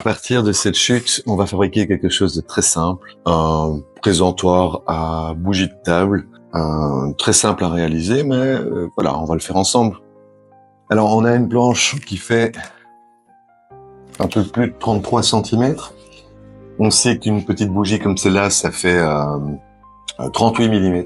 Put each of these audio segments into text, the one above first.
À partir de cette chute, on va fabriquer quelque chose de très simple, un présentoir à bougie de table, très simple à réaliser, mais voilà, on va le faire ensemble. Alors on a une planche qui fait un peu plus de 33 cm. On sait qu'une petite bougie comme celle-là, ça fait 38 mm.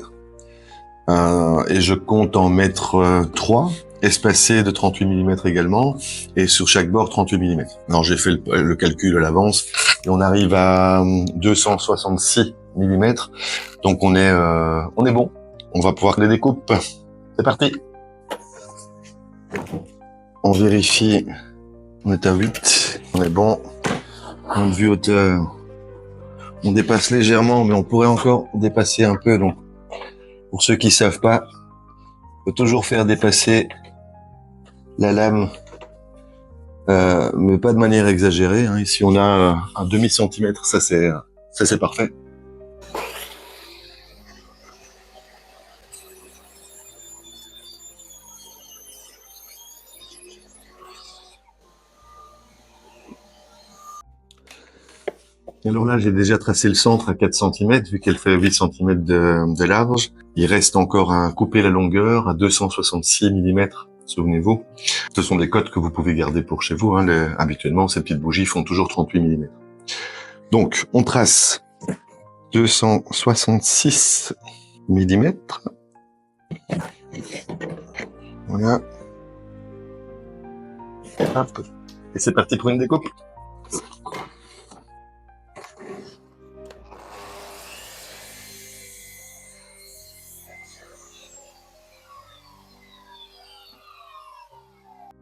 Et je compte en mettre 3, espacés de 38 mm également, et sur chaque bord 38 mm. Alors j'ai fait le calcul à l'avance, et on arrive à 266 mm, donc on est bon. On va pouvoir les découper. C'est parti. On vérifie, on est à 8, on est bon. Point de vue hauteur, on dépasse légèrement, mais on pourrait encore dépasser un peu, donc pour ceux qui savent pas, faut toujours faire dépasser la lame, mais pas de manière exagérée. Hein. Ici, on a un demi-centimètre, ça c'est parfait. Alors là, j'ai déjà tracé le centre à 4 cm, vu qu'elle fait 8 cm de large. Il reste encore à couper la longueur à 266 mm. Souvenez-vous, ce sont des codes que vous pouvez garder pour chez vous. Hein. Habituellement, ces petites bougies font toujours 38 mm. Donc, on trace 266 mm. Voilà. Hop. Et c'est parti pour une découpe.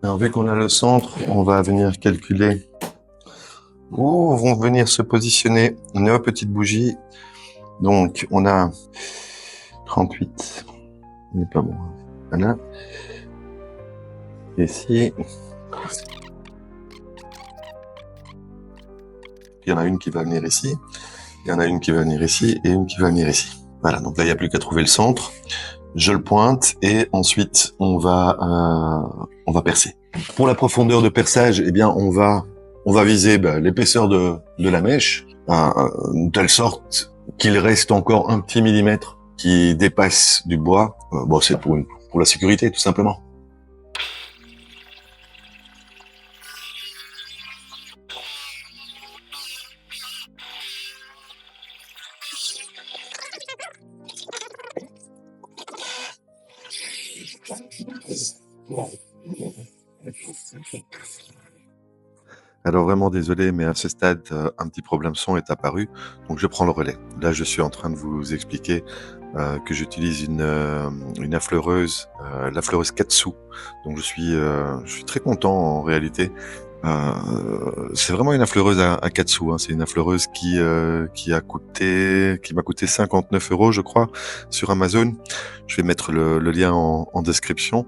Alors, vu qu'on a le centre, on va venir calculer où vont venir se positionner nos petites bougies. Donc, on a 38. Il n'est pas bon. Voilà. Ici. Il y en a une qui va venir ici. Il y en a une qui va venir ici et une qui va venir ici. Voilà. Donc là, il n'y a plus qu'à trouver le centre. Je le pointe et ensuite, on va percer. Pour la profondeur de perçage, eh bien, on va viser l'épaisseur de la mèche, de telle sorte qu'il reste encore un petit millimètre qui dépasse du bois. Bon, c'est pour la sécurité, tout simplement. Alors vraiment désolé, mais à ce stade, un petit problème son est apparu, donc je prends le relais. Là, je suis en train de vous expliquer que j'utilise une affleureuse, l'affleureuse Katsu. Donc je suis très content en réalité. C'est vraiment une affleureuse à Katsu. Hein. C'est une affleureuse qui m'a coûté 59 € je crois sur Amazon. Je vais mettre le lien en description.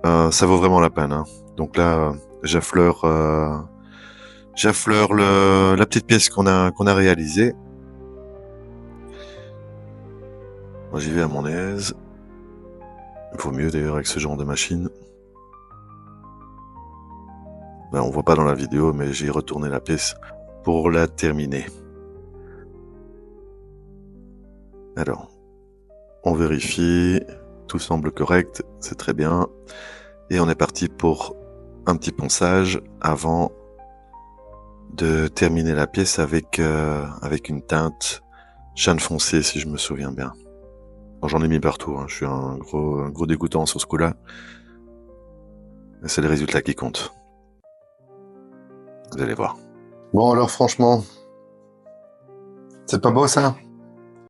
Ça vaut vraiment la peine. Hein. Donc là, j'affleure la petite pièce qu'on a réalisée. Moi, j'y vais à mon aise. Il faut mieux d'ailleurs avec ce genre de machine. Ben, on voit pas dans la vidéo, mais j'ai retourné la pièce pour la terminer. Alors, on vérifie, tout semble correct, c'est très bien. Et on est parti pour un petit ponçage avant de terminer la pièce avec une teinte chêne foncé, si je me souviens bien. J'en ai mis partout, hein. Je suis un gros dégoûtant sur ce coup-là. Mais c'est les résultats qui comptent. Vous allez voir. Bon alors franchement, c'est pas beau ça ?